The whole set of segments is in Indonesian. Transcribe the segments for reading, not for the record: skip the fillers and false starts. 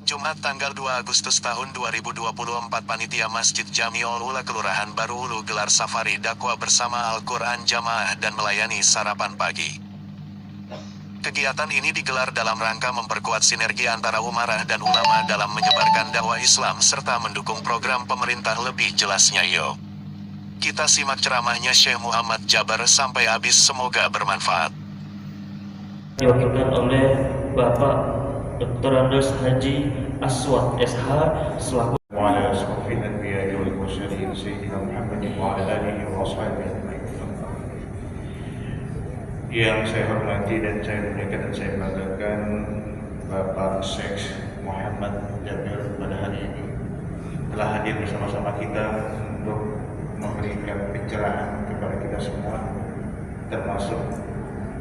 Jumat tanggal 2 Agustus tahun 2024 Panitia Masjid Jamiul Ula Kelurahan Baru Ulu gelar safari dakwah bersama Al-Quran Jamaah dan melayani sarapan pagi. Kegiatan ini digelar dalam rangka memperkuat sinergi antara umarah dan ulama dalam menyebarkan dakwah Islam serta mendukung program pemerintah. Lebih jelasnya yuk kita simak ceramahnya Syekh Muhammad Jabar sampai habis, semoga bermanfaat. Diwakilkan oleh Bapak Dr. Andes Haji Aswad SH selaku وعلى أشرف الأنبياء والمرسلين سيدنا محمد وعلى آله وأصحابه أجمعين. Yang saya hormati dan saya muliakan dan saya banggakan Bapak Syekh Muhammad Jabar pada hari ini telah hadir bersama-sama kita untuk memberikan pencerahan kepada kita semua, termasuk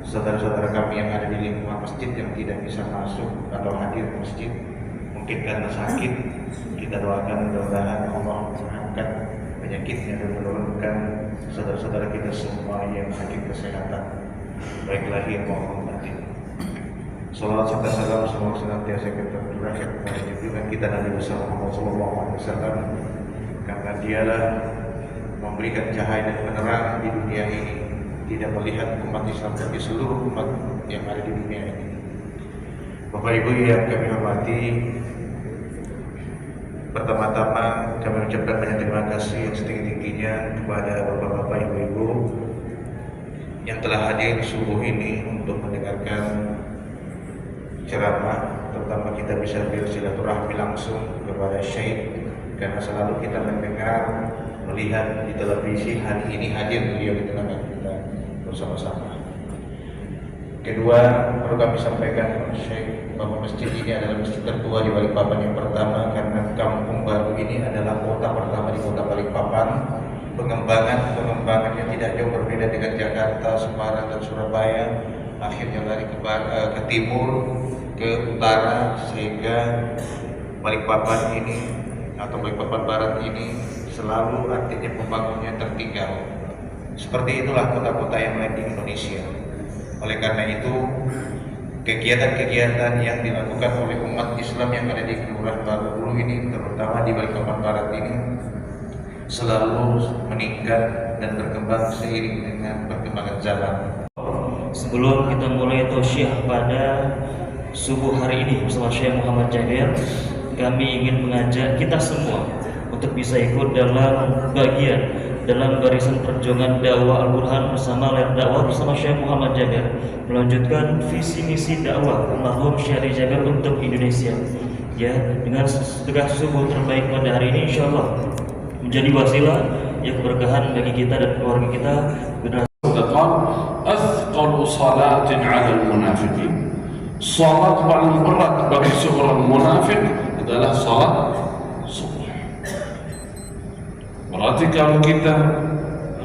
saudara-saudara kami yang ada di lingkungan masjid yang tidak bisa masuk atau hadir ke masjid, mungkin karena sakit. Kita doakan mudah-mudahan Allah mengangkat penyakitnya dan menurunkan saudara-saudara kita semua yang sakit kesehatan, baik lahir maupun batin. Salawat serta salam semoga senantiasa kita tercurahkan kepada junjungan kita Nabi besar Muhammad SAW, karena dialah memberikan cahaya dan penerangan di dunia ini, tidak melihat umat Islam tapi seluruh umat yang ada di dunia ini. Bapak Ibu yang kami hormati, pertama-tama kami ucapkan banyak terima kasih yang setinggi-tingginya kepada Bapak-Bapak, Ibu-Ibu yang telah hadir subuh ini untuk mendengarkan ceramah, terutama kita bisa bersilaturahmi langsung kepada Syekh, karena selalu kita mendengar, melihat di televisi. Hari ini hadir beliau di tengah kita bersama-sama. Kedua, perlu kami sampaikan Syekh bahwa masjid ini adalah masjid tertua di Balikpapan yang pertama, karena Kampung Baru ini adalah kota pertama di kota Balikpapan. Pengembangannya tidak jauh berbeda dengan Jakarta, Semarang, dan Surabaya. Akhirnya lari ke timur, ke utara, sehingga Balikpapan ini atau Balikpapan Barat ini selalu artinya pembangunannya tertinggal. Seperti itulah kota-kota yang lain di Indonesia. Oleh karena itu, kegiatan-kegiatan yang dilakukan oleh umat Islam yang ada di Kelurahan Baru Ulu ini, terutama di Balikpapan Barat ini, selalu meningkat dan berkembang seiring dengan perkembangan zaman. Sebelum kita mulai tausiah pada subuh hari ini bersama Syekh Muhammad Jabar, kami ingin mengajak kita semua untuk bisa ikut dalam barisan perjuangan dakwah Al-Quran bersama layar dakwah bersama Syekh Muhammad Jabar, melanjutkan visi misi dakwah almarhum Syekh Jabar untuk Indonesia, ya, dengan sedekah subuh terbaik pada hari ini insyaallah menjadi wasilah yang keberkahan bagi kita dan keluarga kita. أثقل صلاة على المنافقين. Salat paling berat bagi seorang munafik adalah salat subuh. Berarti kalau kita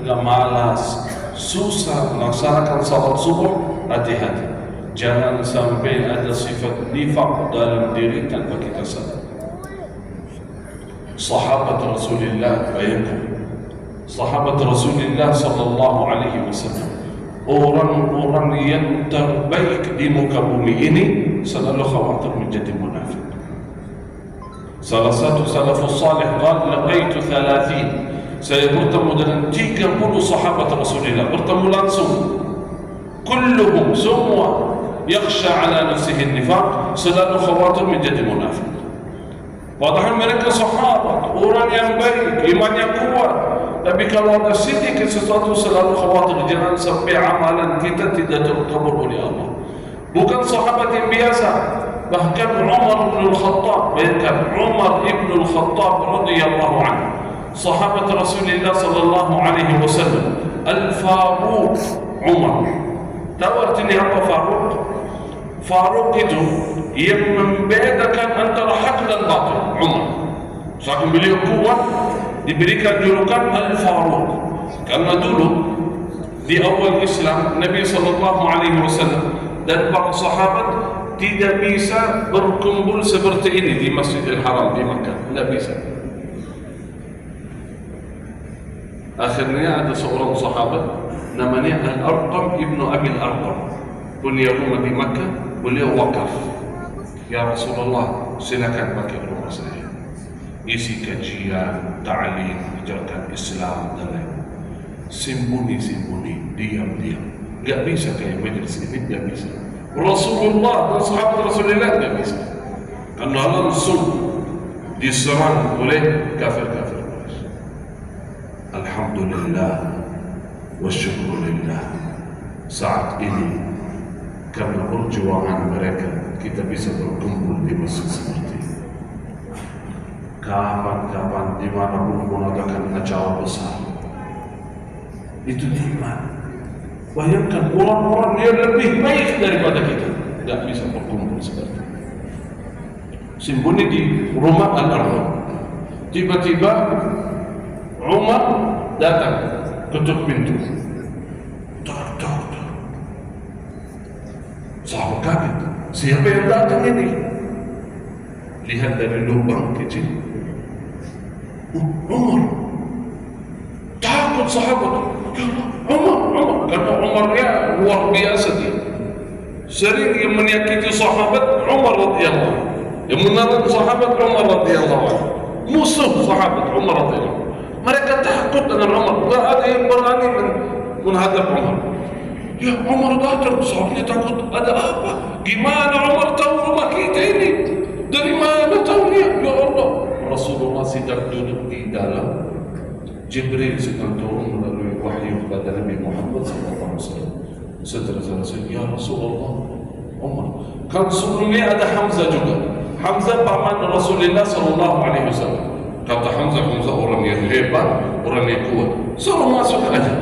agak malas, susah melaksanakan salat subuh, hati-hati. Jangan sampai ada sifat nifaq dalam diri tanpa kita sadar. Sahabat Rasulullah, bayangkan sahabat Rasulullah sallallahu alaihi wasallam, orang-orang yang terbaik di muka bumi ini selalu khawatir menjadi munafik. Salah satu salafus salih qala laqaitu 30, saya bertemu dengan 30 sahabat Rasulullah, bertemu langsung. Kulluhum, semua yakhsha ala nafsihi nifaq, selalu khawatir menjadi munafik. Padahal mereka sahabat, orang yang baik, imannya kuat, tapi kalau ada sedikit sesuatu selalu khawatir jangan sampai amalan kita tidak terkabul oleh Allah. Bukan sahabat yang biasa, bahkan Umar bin Al-Khattab, bayangkan Umar bin Al-Khattab radhiyallahu anhu, sahabat Rasulullah sallallahu alaihi wasallam, Al-Faruq Umar. Tahu artinya apa Faruq? Faruq itu yang membedakan antara hak dan batil, Umar. Saking beliau kuat, diberikan julukan Al-Faruq, karena dulu di awal Islam Nabi SAW dan para sahabat tidak bisa berkumpul seperti ini di Masjidil Haram di Makkah, tidak bisa. Akhirnya ada seorang sahabat namanya Al-Arqam ibnu Abil Arqam, punya rumah di Makkah, beliau wakaf. Ya Rasulullah, silakan pakai rumah saya. Isi kajian, ta'lim, ajarkan Islam dan lain. Sembunyi-sembunyi, diam-diam. Gak bisa kayak majlis ini, gak bisa. Rasulullah dan sahabat Rasulullah gak bisa. Karena langsung diserang oleh kafir-kafir. Alhamdulillah wa syukurillah, saat ini karena perjuangan mereka kita bisa berkumpul di masjid seperti ini. Kapan-kapan dimanapun mengadakan acara besar, itu nikmat. Bayangkan orang-orang yang lebih baik daripada kita tidak bisa berkumpul seperti ini. Sembunyi di rumah Al-Arham. Tiba-tiba Umar datang, ketuk pintu. Tok. Sahabat kaget. Siapa yang datang ini? Lihat dari lubang kecil. Umar. Takut sahabat. Umar. Karena Umarnya luar biasa dia. Sering yang menyakiti sahabat Umar radhiyallahu anhu. Yang menarik sahabat Umar radhiyallahu anhu. Musuh sahabat Umar radhiyallahu anhu. Mereka takut dengan Umar. Tidak ada yang berani menghadap Umar. Ya Umar datang, sahabatnya takut. Ada apa? Gimana Umar tahu rumah kita ini? Dari mana tahu dia? Ya Allah. Rasulullah sedang duduk di dalam. Jibril sedang turun melalui wahyu kepada Nabi Muhammad SAW. Setelah selesai, ya Rasulullah, Umar. Kan sebelumnya ada Hamzah juga. Hamzah paman Rasulullah SAW. Kata Hamzah orang yang hebat, orang yang kuat. Suruh masuk aja.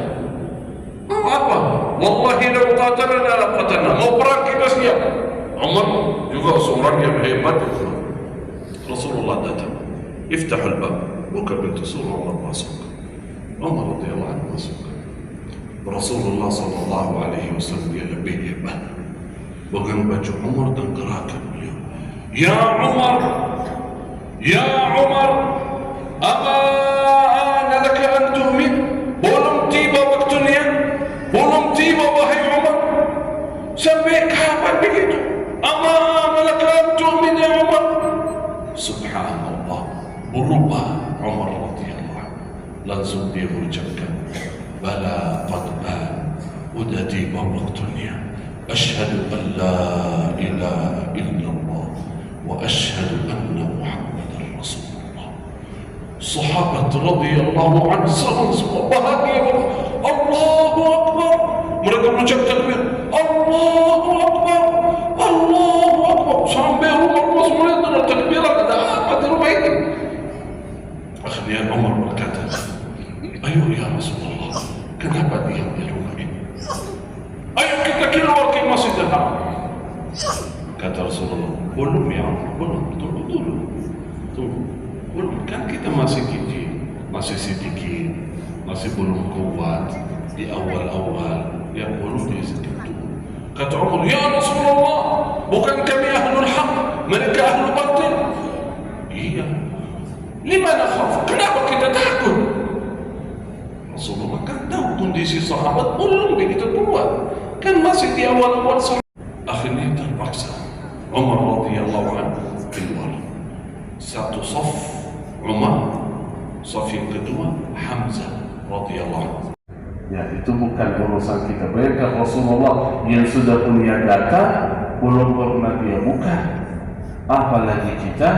Mau apa? Wallahi lau qatalana la qatalna. Mau perang kita siap. Umar juga seorang yang hebat. Rasulullah datang. Iftahul bab. Buka pintu, suruh Umar masuk. Umar radhiyallahu anhu masuk. Rasulullah SAW dia lebih hebat. Pegang baju Umar dan gerakan beliau. Ya Umar, ya Umar, apa ana laka an tu'min? Belum tiba waktunya, belum tiba wahai Umar. Sampai kapan begitu? Apa ana laka an tu'min ya Umar? Subhanallah, berubah Umar radhiyallahu anhu. Langsung dia berucapkan, bala qad an, udah tiba waktunya. Ashhadu an la ilaha illallah wa ashhadu anna Muhammadar Rasulullah. Sahabat radhiyallahu anhu semua bahagia. Allahu Akbar. Mereka mengucap takbir. Allahu Akbar. Allahu Akbar. Sampai rumah semuanya dengan takbiran. Ada apa di rumah ini? Akhirnya Umar berkata, ayo ya Rasulullah, kenapa diam di rumah ini? Ayo kita keluar ke Masjidil Haram. Kata Rasulullah, belum ya Umar, belum, tunggu dulu. Belum, kan kita masih kecil, masih sedikit, masih belum kuat di awal-awal, ya belum di situ. Kata Umar, ya Rasulullah, bukan kami ahlul haq, mereka ahlul batil. Iya. Lima nakhaf, kenapa kita takut? Rasulullah kan tahu kondisi sahabat belum begitu kuat, kan masih di awal-awal sahabat. Akhirnya terpaksa Umar radhiyallahu anhu keluar. Satu saf Umar, saf yang kedua Hamzah radhiyallahu anhu. Ya, itu bukan urusan kita. Bayangkan Rasulullah yang sudah punya data belum pernah dia buka. Apalagi kita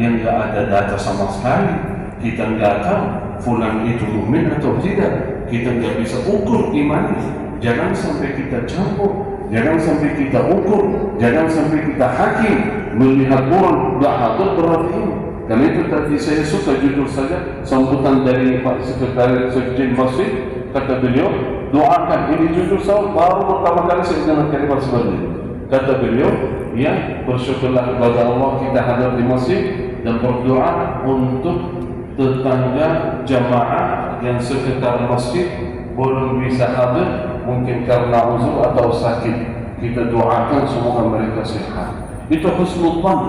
yang tidak ada data sama sekali. Kita tidak tahu fulan itu mukmin atau tidak. Kita tidak bisa ukur imannya. Jangan sampai kita campur, jangan sampai kita ukur, jangan sampai kita hakim melihat orang bahadur berarti ini. Karena itu tadi saya suka jujur saja sambutan dari Pak Sekretaris Sekjen Masjid. Kata beliau, doakan. Ini jujur saya baru pertama kali saya dengar kalimat seperti ini. Kata beliau, ya bersyukurlah kepada Allah kita hadir di masjid dan berdoa untuk tetangga jamaah yang sekitar masjid belum bisa hadir, mungkin karena uzur atau sakit. Kita doakan semoga mereka sehat. Itu husnul dzan.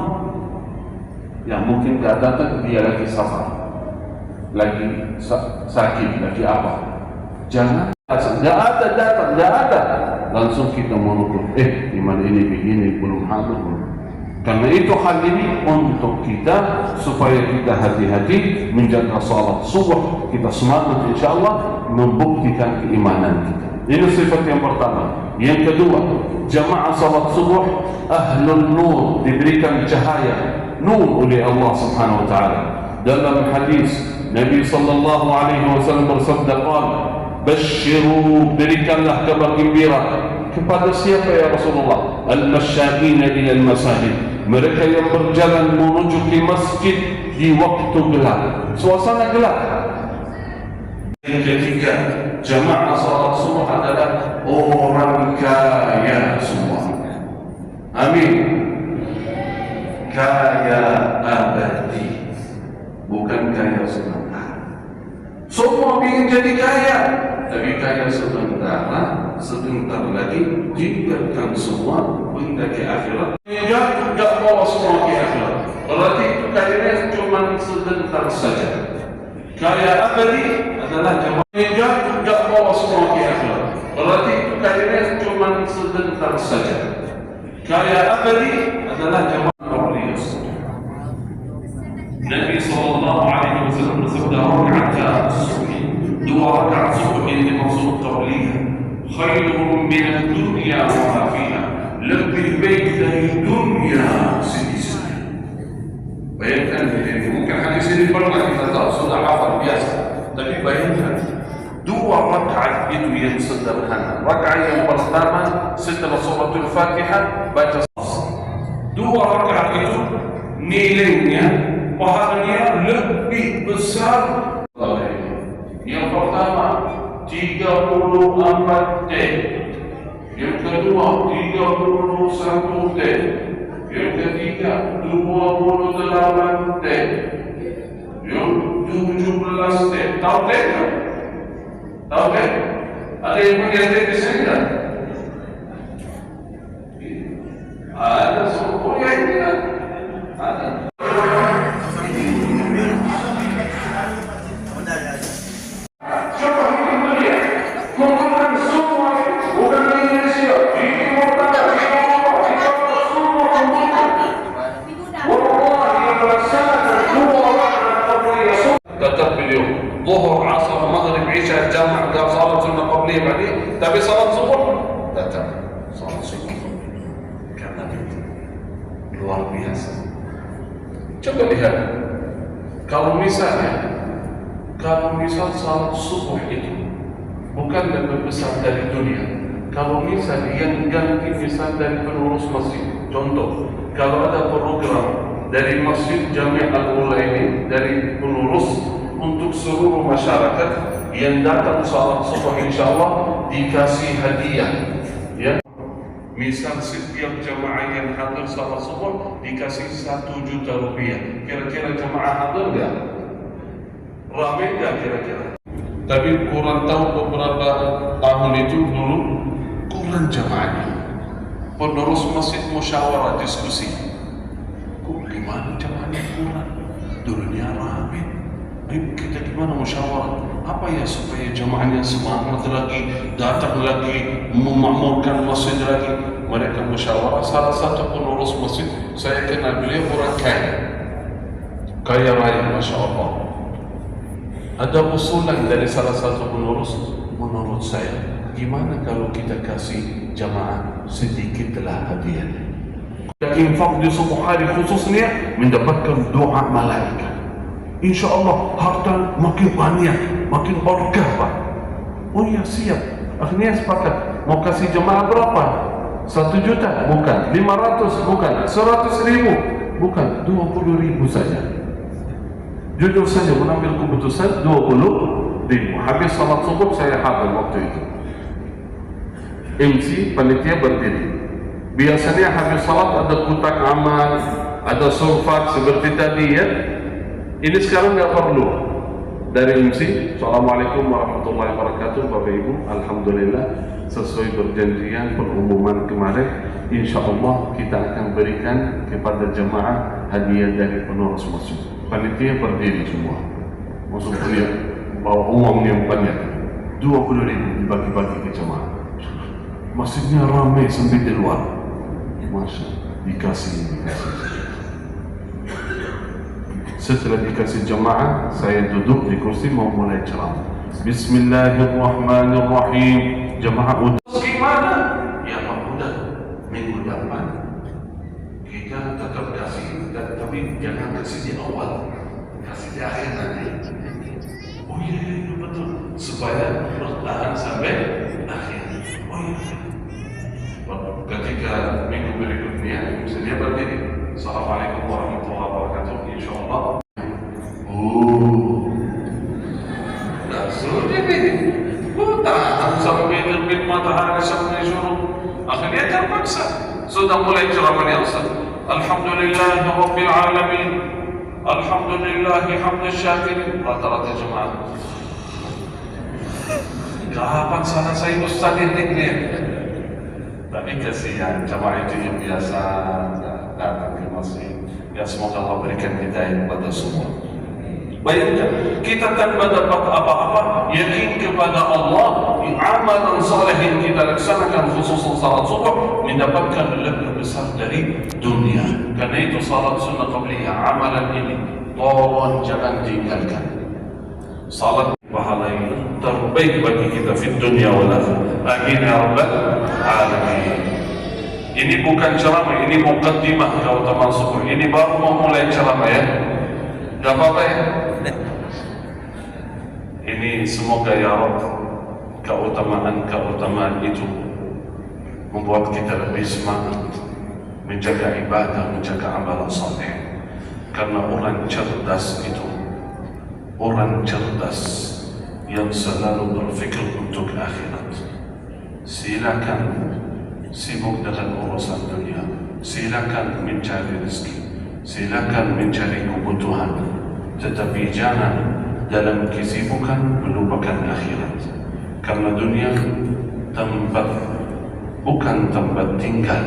Ya mungkin tak datang dia lagi safar, lagi sakit, lagi apa? Jangan, tidak ada datang, tidak ada. Langsung kita mengukur, iman ini begini, belum hadir. Karena itu hal ini untuk kita supaya kita hati-hati menjaga salat subuh, kita semangat insyaAllah membuktikan keimanan kita. Ini sifat yang pertama. Yang kedua, jamaah salat subuh ahlul nur, diberikan cahaya nur oleh Allah Subhanahu wa taala. Dalam hadis Nabi sallallahu alaihi wasallam bersabda, "Basyiru, berikanlah kabar gembira kepada siapa ya Rasulullah? Al-masyaina ila al-masajid." Mereka yang berjalan menuju ke masjid di waktu gelap, suasana gelap. Yang ketiga, jamaah salat subuh adalah orang kaya semua. Amin. Kaya abadi, bukan kaya sementara. Semua ingin jadi kaya, tapi kaya sementara, sebentar lagi tinggalkan semua benda ke akhirat. Tidak bawa semua ke akhirat. Berarti itu kayanya cuma sebentar saja. Kaya abadi adalah jamaah tidak bawa semua ke akhirat. Berarti itu kayanya cuma sebentar saja. Kaya abadi adalah jamaah Nabi sallallahu alaihi wasallam bersabda, "Raka'at subhi, dua rakaat subuh ini dimaksud qabliyah, khairun min ad-dunya wa ma fiha." Lebih baik dari dunia sendiri. Bayangkan, mungkin hadis ini pernah kita tahu, sudah hafal biasa. Tapi bayangkan, dua rakaat itu yang sederhana. Rakaat yang pertama setelah suratul Fatihah baca. Dua rakaat itu nilainya, pahalanya lebih besar. Yang pertama 34 T, yang kedua 31 T, yang ketiga 28 T, yang 17 T. Tahu T? Tahu T? Ada yang punya T di sini kan? Ada semua yang tidak ada. Zuhur, asar, maghrib, isya, jama', dan salat sunnah qabliyah ba'di. Tapi salat subuh datang. Salat subuh karena itu luar biasa. Coba lihat, kalau misal salat subuh itu bukan lebih besar dari dunia. Kalau misal yang ganti misal dari pengurus masjid, contoh, kalau ada program dari Masjid Jami' Al-Ula ini, dari pengurus untuk seluruh masyarakat yang datang salat subuh, insyaallah dikasih hadiah. Ya, misal setiap jamaah yang hadir salat subuh dikasih 1 juta rupiah. Kira-kira jamaah hadir enggak? Ramai enggak kira-kira? Tapi kurang tahu beberapa tahun itu dulu kurang jamaahnya. Penerus masjid musyawarah diskusi. Kok gimana jamaahnya kurang? Dulunya ramai. Ayo kita gimana musyawarah? Apa ya supaya jamaahnya semangat lagi, datang lagi, memakmurkan masjid lagi. Mereka musyawarah. Salah satu pengurus masjid, saya kenal beliau orang kaya, kaya raya, masya Allah. Ada usulan dari salah satu pengurus, menurut saya, gimana kalau kita kasih jamaah sedikitlah hadiah. Infak di subuh hari khususnya mendapatkan doa malaikat. InsyaAllah harta makin banyak, makin berkah Pak. Oh ya siap. Akhirnya sepakat. Mau kasih jemaah berapa? 1 juta? Bukan. 500? Bukan. 100.000? Bukan. 20.000 saja. Jujur saja mengambil keputusan 20.000. Habis salat subuh saya hadir waktu itu. MC panitia berdiri. Biasanya habis salat ada kotak amal, ada sulfat seperti tadi ya. Ini sekarang nggak perlu. Dari MC, Assalamualaikum warahmatullahi wabarakatuh, Bapak Ibu. Alhamdulillah, sesuai perjanjian pengumuman kemarin, insya Allah kita akan berikan kepada jemaah hadiah dari pengurus masjid. Panitia berdiri semua. Masuk kuliah, bawa uang yang banyak. 20.000 dibagi-bagi ke jemaah. Masjidnya ramai sampai di luar. Masya. dikasih. Setelah dikasih jamaah, saya duduk di kursi mau mulai ceramah. Bismillahirrahmanirrahim. Jamaah udah gimana? Ya Pak, udah minggu depan kita tetap kasih, tapi jangan kasih di awal, kasih di akhir nanti. Oh iya, betul, supaya bertahan sampai akhir. Oh iya. Ketika minggu berikutnya, misalnya berdiri, Assalamualaikum warahmatullahi wabarakatuh, insyaallah. Dah sudah nih, tahan sampai terbit matahari sampai syuruk. Akhirnya terpaksa sudah mulai ceramah yang Ustaz. Alhamdulillah Rabbil Alamin, Alhamdulillah hamdan syakirin. Rata-rata jemaah, kapan selesai Ustaz ini? Tapi kasihan jemaah itu yang biasa datang ke masjid. Ya semoga Allah berikan hidayah kepada semua. Bayangkan, kita tanpa dapat apa-apa, yakin kepada Allah, amalan saleh yang kita laksanakan khusus salat subuh mendapatkan lebih besar dari dunia. Karena itu salat sunnah qabliyah, amalan ini tolong jangan tinggalkan. Salat pahala yang terbaik bagi kita di dunia wal akhirah. Amin ya rabbal alamin. Ini bukan ceramah, ini muqaddimah keutamaan subuh. Ini baru mau mulai ceramah ya. Gak apa-apa ya. Ini semoga ya Rabb keutamaan itu membuat kita lebih semangat menjaga ibadah, menjaga amalan saleh. Karena orang cerdas itu orang cerdas yang selalu berfikir untuk akhirat. Silakan sibuk dengan urusan dunia, silakan mencari rezeki, silakan mencari kebutuhan, tetapi jangan dalam kesibukan melupakan akhirat. Karena dunia bukan tempat tinggal,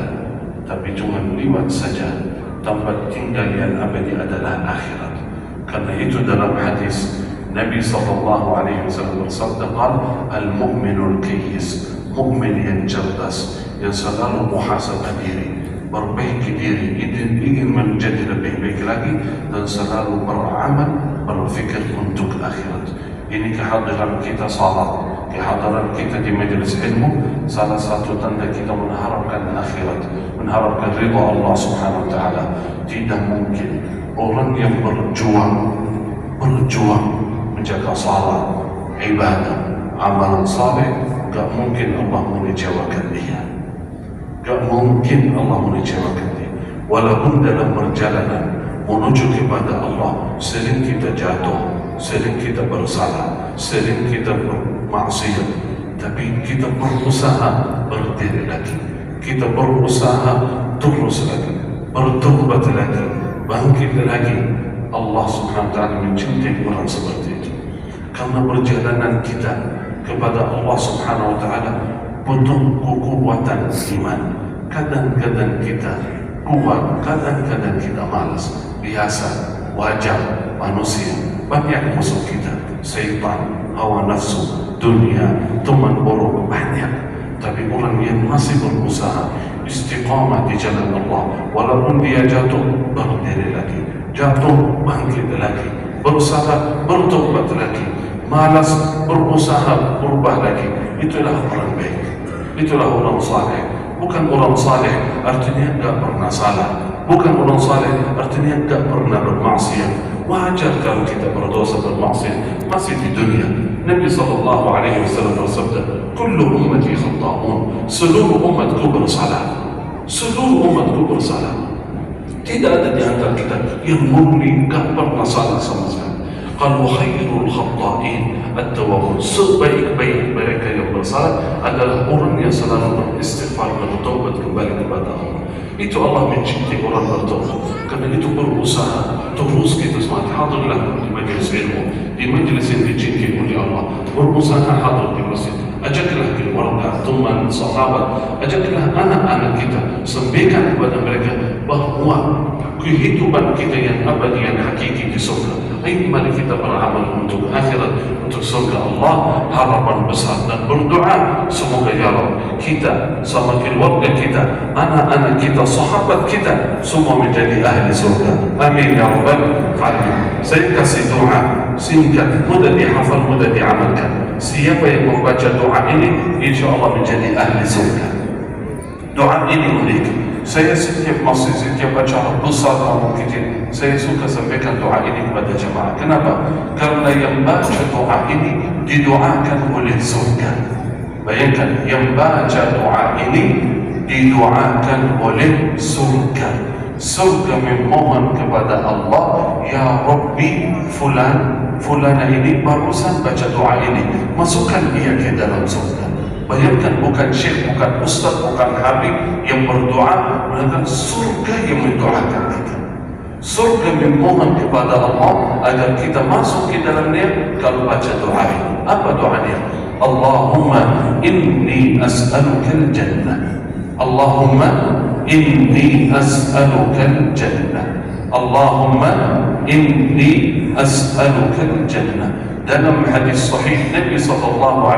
tapi cuma lewat saja. Tempat tinggal yang abadi adalah akhirat. Karena itu dalam hadis Nabi SAW bersabda, al-mu'minul kayyis, mu'min yang cerdas, yang selalu muhasabah diri, perbaiki diri, ingin menjadi lebih baik lagi, dan selalu beramal, berfikir untuk akhirat. Ini kehadiran kita salat, kehadiran kita di majelis ilmu, salah satu tanda kita mengharapkan akhirat, mengharapkan ridha Allah Subhanahu wa taala. Tidak mungkin orang yang berjuang menjaga salat, ibadah, amalan saleh, gak mungkin Allah mengecewakan dia. Gak mungkin Allah mengecewakan dia. Walaupun dalam perjalanan menuju kepada Allah sering kita jatuh, sering kita bersalah, sering kita bermaksiat, tapi kita berusaha berdiri lagi, kita berusaha terus lagi, bertobat lagi, bangkit lagi. Allah Subhanahu wa taala mencintai orang seperti itu. Karena perjalanan kita kepada Allah Subhanahu wa taala butuh kekuatan iman. Kadang-kadang kita kuat, kadang-kadang kita malas. Biasa, wajar, manusia. Banyak musuh kita, syaitan, hawa nafsu, dunia, teman buruk, banyak. Tapi orang yang masih berusaha istiqamah di jalan Allah, walaupun dia jatuh, berdiri lagi, jatuh, bangkit lagi, berusaha, bertobat lagi, malas, berusaha, berubah lagi. Itulah orang baik, itulah orang saleh. Bukan orang saleh artinya enggak pernah salah, bukan orang saleh artinya enggak pernah bermaksiat. Wajar kalau kita berdosa, bermaksiat masih di dunia. Nabi SAW bersabda, kullu ummati khata'un, seluruh umatku bersalah, seluruh umatku bersalah. Tidak ada di antara kita yang murni enggak pernah salah sama sekali. Kalau khairul khata'in at-tawwabun, sebaik-baik mereka yang bersalah adalah orang yang selalu beristighfar, bertobat kembali kepada Allah. Itu Allah mencintai orang bertobat. Karena itu berusaha terus kita semangat. Hadirlah di majelis ilmu, di majelis yang dicintai oleh Allah. Berusaha hadir di masjid. Ajaklah keluarga, teman, sahabat, ajaklah anak-anak kita, sampaikan kepada mereka bahawa kehidupan kita yang abadi, yang hakiki di surga Ayo mari kita beramal untuk akhirat, untuk surga Allah, harapan besar dan berdoa semoga ya Allah kita sama keluarga kita, anak-anak kita, sahabat kita semua menjadi ahli surga. Amin ya rabbal alamin. Saya kasih doa singkat, mudah dihafal, mudah diamalkan. Siapa yang membaca doa ini insya Allah menjadi ahli surga. Doa ini unik. Saya setiap masjid, setiap acara besar atau kecil, saya suka sampaikan doa ini kepada jemaah. Kenapa? Karena yang baca doa ini didoakan oleh surga. Bayangkan, yang baca doa ini didoakan oleh surga. Surga memohon kepada Allah, ya Rabbi, fulana ini barusan baca doa ini, masukkan dia ke dalam surga. Bayangkan, bukan syekh, bukan ustaz, bukan habib yang berdoa, melainkan surga yang mendoakan kita. Surga memohon kepada Allah agar kita masuk ke dalamnya kalau baca doa ini. Apa doanya? Allahumma inni as'aluka al-jannah. Allahumma inni as'aluka al-jannah. Allahumma inni as'aluka al-jannah. Dalam hadis sahih Nabi SAW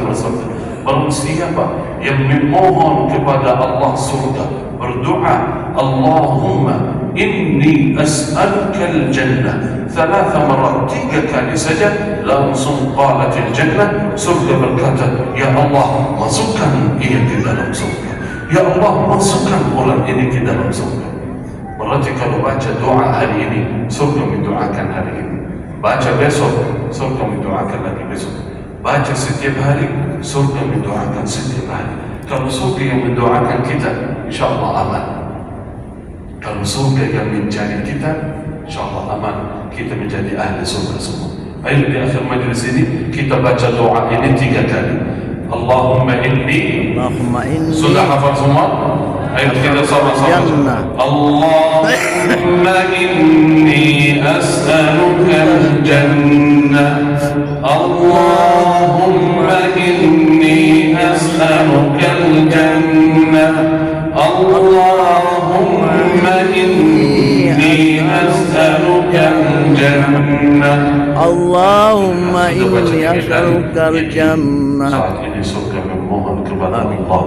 bersabda, barang siapa yang memohon kepada Allah surga, berdoa Allahumma inni as'aluka al-jannah 3 marat, 3 kali saja, langsung qalat al-jannah, surga berkata, ya Allah masukkan ia ke dalam surga, ya Allah masukkan orang ini ke dalam surga. Berarti kalau baca doa hari ini, surga mendoakan hari ini. Baca besok, surga mendoakan lagi besok. Baca setiap hari, surga mendoakan setiap hari. Kalau surga yang mendoakan kita, insyaAllah aman. Kalau surga yang mencari kita, insyaAllah aman. Kita menjadi ahli surga semua. Ayo di akhir majlis ini kita baca doa ini 3 kali. Allahumma inni, sudah hafal semua? Ayo kita sama-sama. Allahumma inni as'aluka al-jannah. Allahumma inni as'aluka al-jannah. Allahumma inni as'aluka al-jannah. Allahumma inni as'aluka al-jannah. Saat ini surga memohon kepada Allah,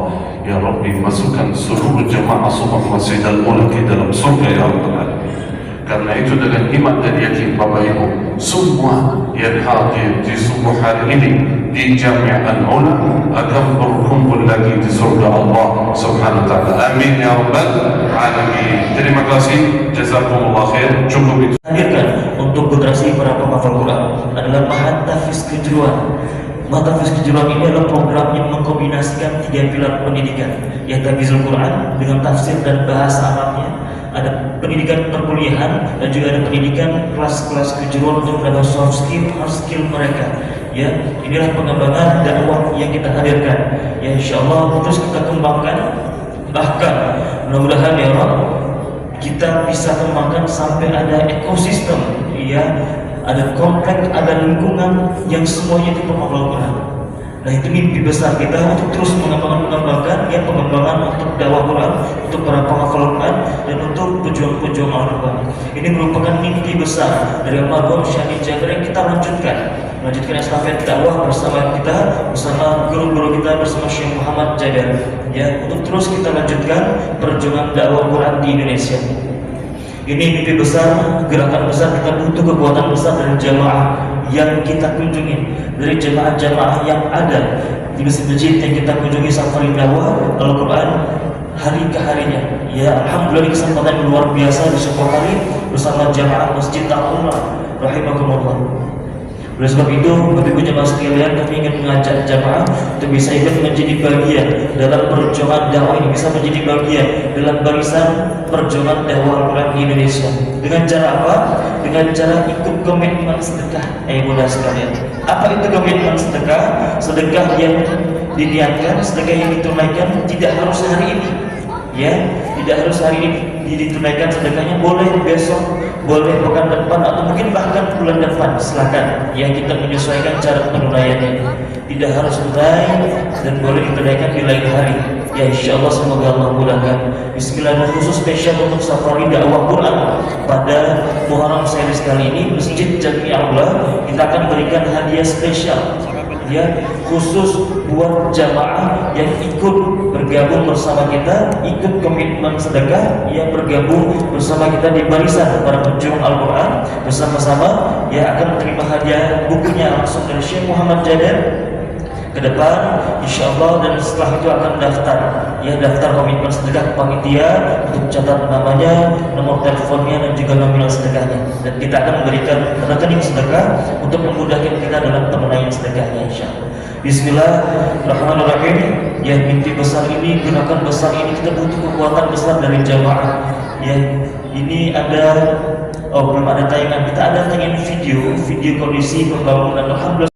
ya Rabbi masukkan seluruh jemaah sobat Masjid Al-Ula ke dalam surga ya Rabbal Alamin. Karena itu dengan iman dan yakin Bapak Ibu, semua yang hadir di subuh hari ini di Jami' Al-Ula akan berkumpul lagi di surga Allah Subhanahu wa ta'ala. Amin ya Rabbal Alamin. Terima kasih, jazakumullah khair. Cukup itu. Hadirkan untuk generasi para penghafal Quran adalah Mahat Tahfiz Kejuruan. Mahat Tahfiz Kejuruan ini adalah program yang mengkombinasikan 3 pilar pendidikan, yaitu tahfizul Quran dengan tafsir dan bahasa Arabnya. Ada pendidikan perkuliahan dan juga ada pendidikan kelas-kelas kejuruan untuk menambah soft skill, hard skill mereka. Ya, inilah pengembangan dakwah yang kita hadirkan. Ya, insyaallah terus kita kembangkan. Bahkan mudah-mudahan ya Allah, kita bisa kembangkan sampai ada ekosistem, ya, ada komplek, ada lingkungan yang semuanya itu penghafal Quran. Nah, itu mimpi besar kita untuk terus mengembangkan ya, pengembangan untuk dakwah Quran, untuk para penghafal Quran dan untuk pejuang-pejuang Al-Quran. Ini merupakan mimpi besar dari almarhum Syekh Jabir yang kita lanjutkan estafet dakwah bersama kita, bersama guru-guru kita, bersama Syekh Muhammad Jabir, ya, untuk terus kita lanjutkan perjuangan dakwah Quran di Indonesia. Ini mimpi besar, gerakan besar, kita butuh kekuatan besar dari jamaah yang kita kunjungi, dari jamaah-jamaah yang ada di masjid yang kita kunjungi safari dakwah Al-Quran hari ke harinya. Ya, alhamdulillah kesempatan yang luar biasa di sebuah hari bersama jamaah Masjid Al-Quran rahimakumullah. Oleh sebab itu, Bapak Ibu jamaah sekalian, kami ingin mengajak jamaah untuk bisa ikut menjadi bagian dalam perjuangan dakwah ini, bisa menjadi bagian dalam barisan perjuangan dakwah Al-Quran di Indonesia. Dengan cara apa? Dengan cara ikut komitmen sedekah. Mudah sekalian. Apa itu komitmen sedekah? Sedekah yang diniatkan, sedekah yang ditunaikan tidak harus hari ini. Ya, tidak harus hari ini ditunaikan sedekahnya, boleh besok, boleh pekan depan, atau mungkin bahkan bulan depan. Silakan, ya, kita menyesuaikan cara penunaiannya. Tidak harus tunai dan boleh ditunaikan di lain hari. Ya insya Allah semoga Allah mudahkan. Bismillah, khusus spesial untuk safari dakwah Quran pada Muharram series kali ini Masjid Jami Al-Ula kita akan berikan hadiah spesial ya khusus buat jamaah yang ikut bergabung bersama kita, ikut komitmen sedekah, yang bergabung bersama kita di barisan para pejuang Al-Quran bersama-sama, ya akan menerima hadiah bukunya langsung dari Syekh Muhammad Jabir ke depan insyaallah, dan setelah itu akan daftar komitmen sedekah panitia untuk catat namanya, nomor teleponnya dan juga nominal sedekahnya, dan kita akan memberikan rekening sedekah untuk memudahkan kita dalam penunaian sedekahnya insyaallah. Bismillahirrahmanirrahim. Ya mimpi besar ini, gerakan besar ini kita butuh kekuatan besar dari jamaah. Ya ini ada belum ada tayangan, kita ada tayangan video kondisi pembangunan. Alhamdulillah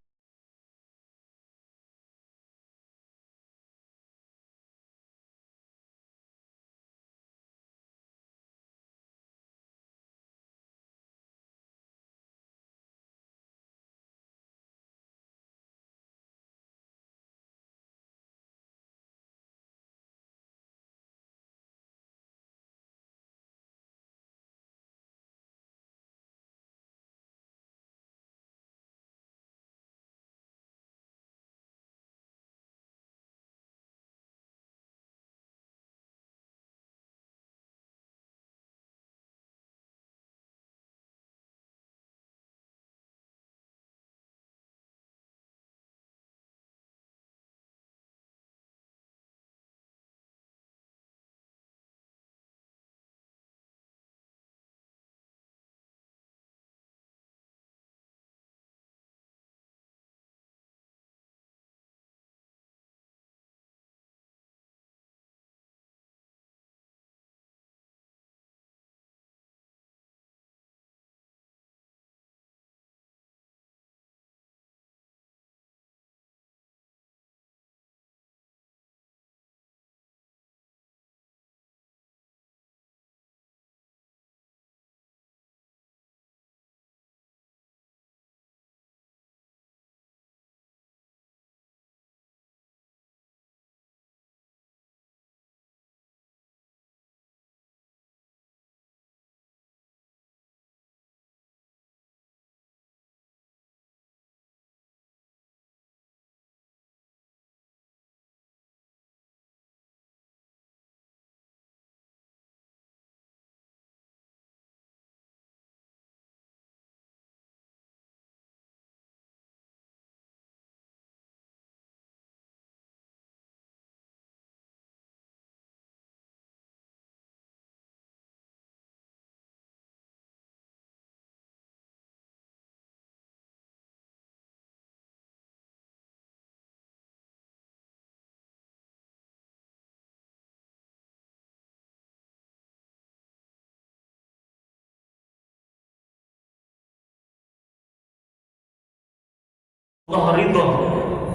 Allah ridho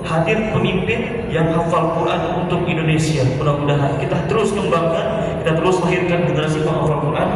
hadir pemimpin yang hafal Quran untuk Indonesia. Mudah-mudahan kita terus kembangkan, kita terus lahirkan generasi penghafal Quran